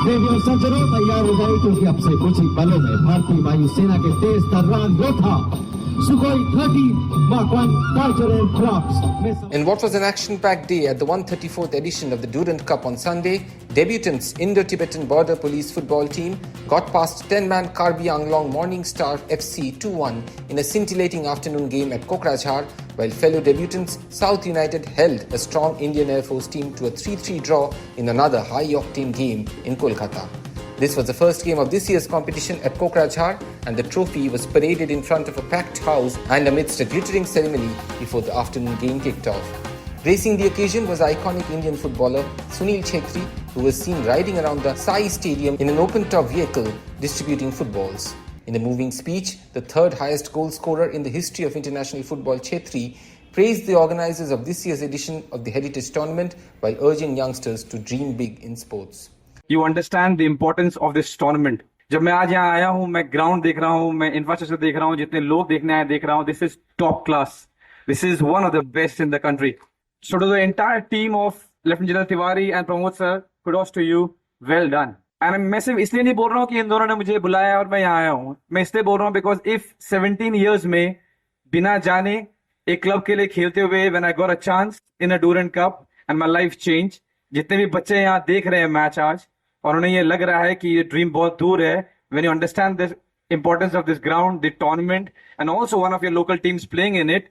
Radio सज्जनों तैयार हो जाए क्योंकि अब से कुछ ही पलों में भारतीय वायुसेना के तेज तर्रार योद्धा Sukhoi 30 Mark 1 fighter aircrafts. In what was an action-packed day at the 134th edition of the Durand Cup on Sunday, debutants Indo-Tibetan Border Police football team got past 10-man Karbi Anglong Morning Star FC 2-1 in a scintillating afternoon game at Kokrajhar, while fellow debutants South United held a strong Indian Air Force team to a 3-3 draw in another high-octane game in Kolkata. This was the first game of this year's competition at Kokrajhar, and the trophy was paraded in front of a packed house and amidst a glittering ceremony before the afternoon game kicked off. Gracing the occasion was iconic Indian footballer Sunil Chhetri, who was seen riding around the Sai Stadium in an open-top vehicle distributing footballs. In a moving speech, the third highest goal scorer in the history of international football, Chhetri, praised the organisers of this year's edition of the Heritage Tournament while urging youngsters to dream big in sports. You understand the importance of this tournament. जब मैं आज यहाँ आया हूँ, मैं ground देख रहा हूँ, मैं इंफ्रास्ट्रक्चर देख रहा हूँ, जितने लोग देखने आए देख रहा हूँ, this is top class. This is one of the best in the country. So to the entire team of Lieutenant General Tiwari and Pramod sir, kudos to you. Well done. And मैं सिर्फ इसलिए नहीं बोल रहा हूँ कि इन दोनों ने मुझे बुलाया और मैं यहाँ आया हूँ. मैं इसलिए बोल रहा हूँ because if 17 years में बिना जाने एक क्लब के लिए खेलते हुए when I got a chance in a Durand Cup and my life changed, जितने भी बच्चे यहाँ देख रहे हैं मैच आज और उन्हें ये लग रहा है कि ये ड्रीम बहुत दूर है, when you understand the importance of this ground, the tournament, and also one of your local teams playing in it,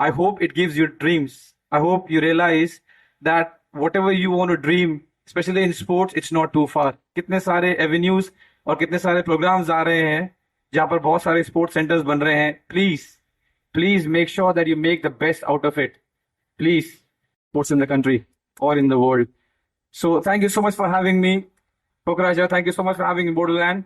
I hope it gives you dreams. I hope you realize that whatever you want to dream, especially in sports, it's not too far. कितने सारे avenues और कितने सारे programs आ रहे हैं जहाँ पर बहुत सारे sports centers बन रहे हैं. Please make sure that you make the best out of it. Please, sports in the country or in the world. So thank you so much for having me. Kokrajhar, thank you so much for having me in Borderland.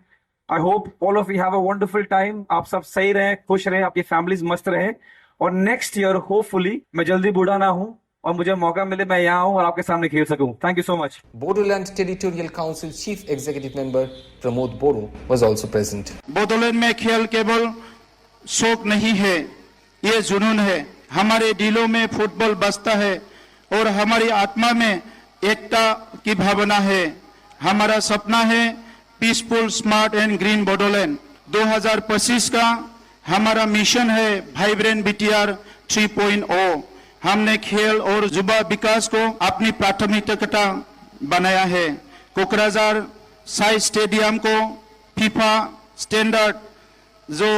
I hope all of you have a wonderful time. आप सब सही रहें, खुश रहें, आपकी families मस्त रहें और next year hopefully मैं जल्दी बूढ़ा ना हूँ और मुझे मौका मिले मैं यहाँ हूँ और आपके सामने खेल सकूँ. Thank you so much. Borderland Territorial Council Chief Executive Member Pramod Boro was also present. Bodoland में खेल केवल शौक नहीं है, ये जुनून है. हमारे दिलों में फुटबॉल बसता है और हमारी आत्मा में एकता की भावना है. हमारा सपना है peaceful, smart and green Bodoland. 2025 का हमारा मिशन है वाइब्रेंट बीटीआर 3.0. हमने खेल और युवा विकास को अपनी प्राथमिकता बनाया है. कोकराझार साई स्टेडियम को फीफा स्टैंडर्ड जो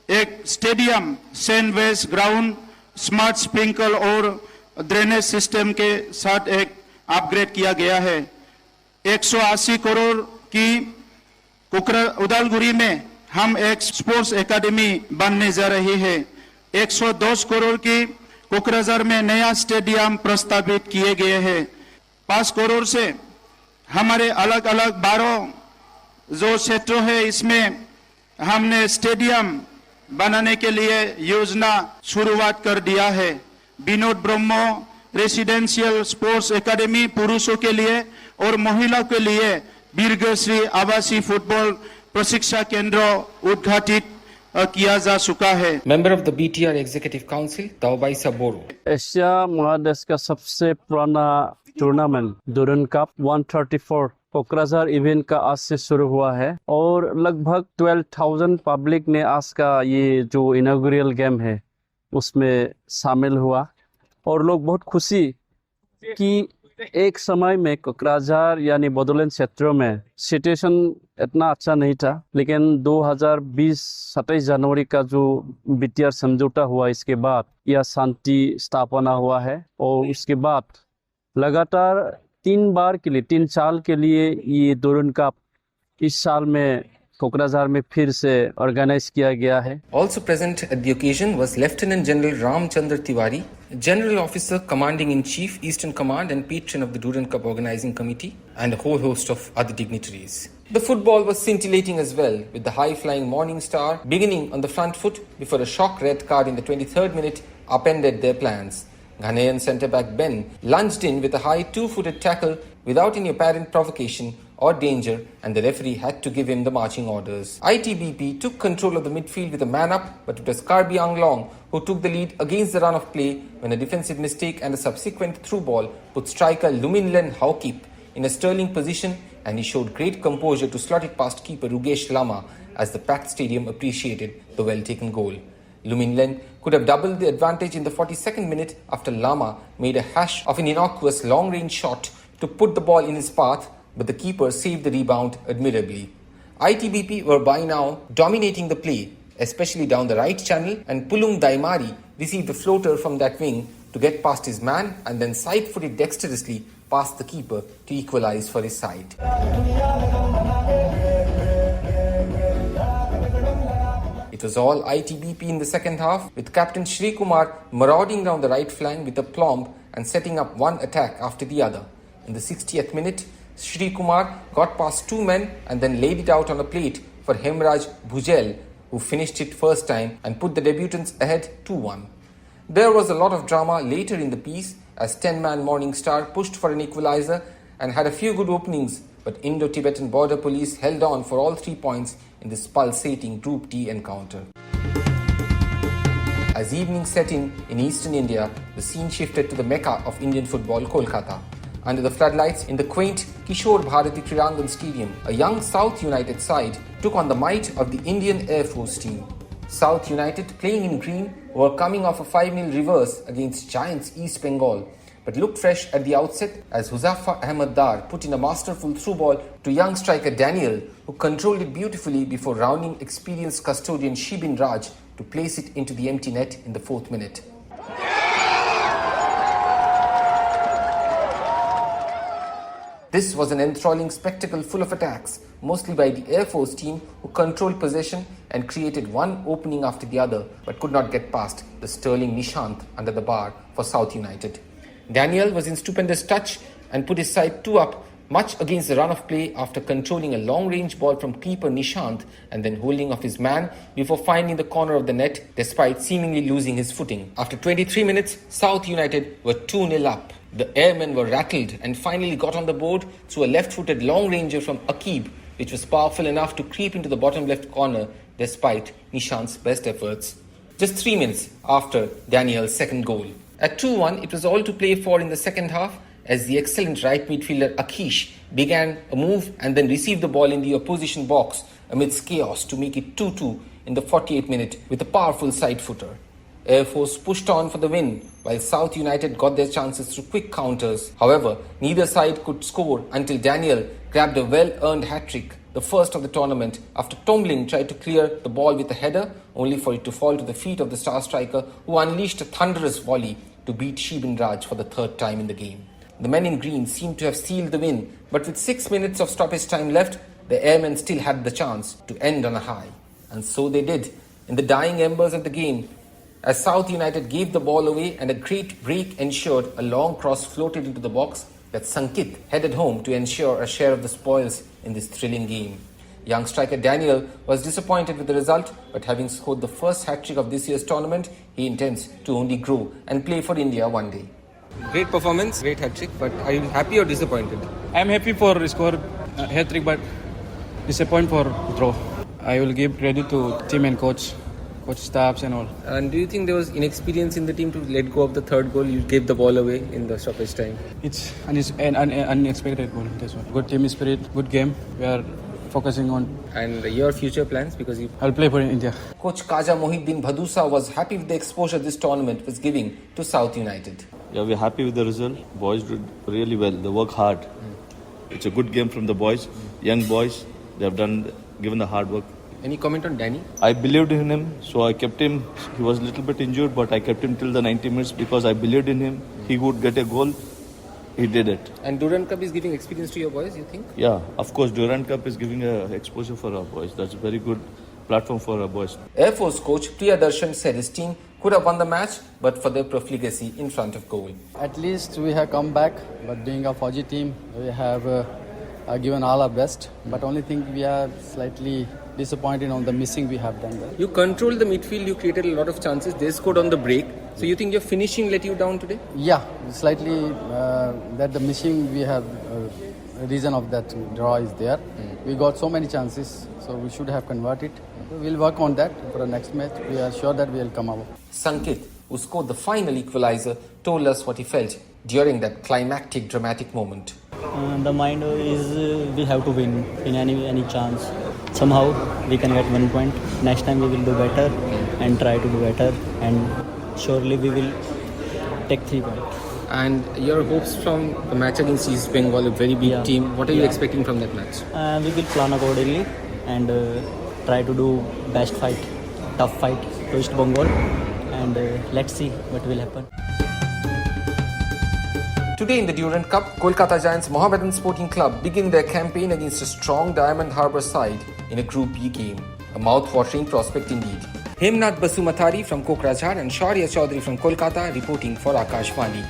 एक स्टेडियम, सैंडवेज ग्राउंड, स्मार्ट स्प्रिंकल और ड्रेनेज सिस्टम के साथ एक अपग्रेड किया गया है. 180 करोड़ की उदालगुड़ी में हम एक स्पोर्ट्स एकेडमी बनने जा रही है. 110 करोड़ की कोकराझार में नया स्टेडियम प्रस्तावित किए गए हैं. 5 करोड़ से हमारे अलग अलग 12 जो क्षेत्र है इसमें हमने स्टेडियम बनाने के लिए योजना शुरुआत कर दिया है. विनोद ब्रह्मो रेसिडेंशियल स्पोर्ट्स एकेडमी पुरुषों के लिए और महिलाओं के लिए वीरगश्री आवासीय फुटबॉल प्रशिक्षण केंद्र उद्घाटित किया जा चुका है. Member of the BTR Executive Council, Taubaisa Boro. Asia महादेश का सबसे पुराना tournament Durand cup 134 Kokrajhar event का आज से शुरू हुआ है और लगभग 12,000 पब्लिक ने आज का ये जो इनॉग्रेशन गेम है उसमें शामिल हुआ और लोग बहुत खुशी कि एक समय में कोकराझार यानी बोडोलैंड क्षेत्रों में सिचुएशन इतना अच्छा नहीं था, लेकिन 2020 27 जनवरी का जो बीटीआर समझौता हुआ इसके बाद यह शांति स्थापना हुआ है और उसके बाद लगातार 3 साल के लिए ये डूरंड कप इस साल में कोकराझार में फिर से ऑर्गेनाइज किया गया है. Also present at the occasion was Lieutenant General Ramchandra Tiwari, General Officer Commanding in Chief Eastern Command and patron of the Durand Cup Organizing Committee, and a whole host of other dignitaries. The football was scintillating as well, with the high-flying Morning Star beginning on the front foot before a shock red card in the 23rd minute upended their plans. Ghanaian centre-back Ben lunged in with a high 2-footed tackle without any apparent provocation or danger, and the referee had to give him the marching orders. ITBP took control of the midfield with a man up, but it was Karbi Anglong who took the lead against the run of play when a defensive mistake and a subsequent through ball put striker Luminlen Haukip in a sterling position and he showed great composure to slot it past keeper Rugesh Lama as the packed stadium appreciated the well-taken goal. Luminlen could have doubled the advantage in the 42nd minute after Lama made a hash of an innocuous long-range shot to put the ball in his path, but the keeper saved the rebound admirably. ITBP were by now dominating the play, especially down the right channel, and Pulung Daimari received a floater from that wing to get past his man and then side-footed dexterously past the keeper to equalize for his side. It was all ITBP in the second half, with Captain Shri Kumar marauding down the right flank with aplomb and setting up one attack after the other. In the 60th minute, Shri Kumar got past two men and then laid it out on a plate for Hemraj Bhujel, who finished it first time and put the debutants ahead 2-1. There was a lot of drama later in the piece as 10-man Morning Star pushed for an equalizer and had a few good openings, but Indo-Tibetan Border Police held on for all 3 points in this pulsating Group D encounter. As evening set in eastern India, the scene shifted to the mecca of Indian football, Kolkata. Under the floodlights in the quaint Kishore Bharati Kriyangan Stadium, a young South United side took on the might of the Indian Air Force team. South United, playing in green, were coming off a 5-0 reverse against giants East Bengal, but looked fresh at the outset as Huzaifa Ahmed Dar put in a masterful through ball to young striker Daniel, who controlled it beautifully before rounding experienced custodian Shibin Raj to place it into the empty net in the 4th minute. This was an enthralling spectacle full of attacks, mostly by the Air Force team, who controlled possession and created one opening after the other, but could not get past the sterling Nishant under the bar for South United. Daniel was in stupendous touch and put his side 2 up, much against the run of play after controlling a long-range ball from keeper Nishant and then holding off his man before finding the corner of the net despite seemingly losing his footing. After 23 minutes, South United were 2-0 up. The airmen were rattled and finally got on the board through a left-footed long-ranger from Akib, which was powerful enough to creep into the bottom left corner despite Nishant's best efforts. Just 3 minutes after Daniel's second goal. At 2-1, it was all to play for in the second half as the excellent right midfielder Akhish began a move and then received the ball in the opposition box amidst chaos to make it 2-2 in the 48th minute with a powerful side footer. Air Force pushed on for the win, while South United got their chances through quick counters. However, neither side could score until Daniel grabbed a well-earned hat-trick, the first of the tournament, after Tomlin tried to clear the ball with a header, only for it to fall to the feet of the star striker, who unleashed a thunderous volley to beat Shibin Raj for the 3rd time in the game. The men in green seemed to have sealed the win, but with 6 minutes of stoppage time left, the airmen still had the chance to end on a high. And so they did, in the dying embers of the game, as South United gave the ball away and a great break ensured a long cross floated into the box that Sankit headed home to ensure a share of the spoils in this thrilling game. Young striker Daniel was disappointed with the result, but having scored the first hat-trick of this year's tournament, he intends to only grow and play for India one day. Great performance, great hat-trick, but are you happy or disappointed? I'm happy for score hat-trick, but disappointed for draw. I will give credit to team and coach staffs and all. And do you think there was inexperience in the team to let go of the 3rd goal? You gave the ball away in the stoppage time. It's an unexpected goal. That's one. Good team spirit, good game. We are focusing on. And your future plans, because I'll play for India. Coach Kaja Mohiddin Bhadusa was happy with the exposure this tournament was giving to South United. Yeah, we're happy with the result. Boys did really well. They work hard. It's a good game from the boys, young boys. They have given the hard work. Any comment on Danny? I believed in him, so I kept him. He was a little bit injured, but I kept him till the 90 minutes because I believed in him. He would get a goal. He did it. And Durand Cup is giving experience to your boys, you think? Yeah, of course, Durand Cup is giving exposure for our boys. That's a very good platform for our boys. Air Force coach Priyadarshan said his team could have won the match, but for their profligacy in front of goal. At least we have come back, but being a Fauji team, we have given all our best. But only thing we are slightly disappointed on the missing we have done there. You controlled the midfield, you created a lot of chances, they scored on the break. So you think your finishing let you down today? Yeah, slightly that the missing we have reason of that draw is there. We got so many chances, so we should have converted. We'll work on that for the next match. We are sure that we will come out. Sankit, who scored the final equalizer, told us what he felt during that climactic dramatic moment. The mind is we have to win in any chance. Somehow we can get 1 point. Next time we will do better and try to do better, and surely we will take 3 points. And your hopes from the match against East Bengal, a very big team. What are you expecting from that match? We will plan accordingly and try to do best fight, tough fight to East Bengal, and let's see what will happen. Today in the Durand Cup, Kolkata Giants Mohammedan Sporting Club begin their campaign against a strong Diamond Harbour side in a Group B game. A mouth-watering prospect indeed. Hemnath Basumatari from Kokrajhar and Shaurya Chaudhary from Kolkata reporting for Akashvani.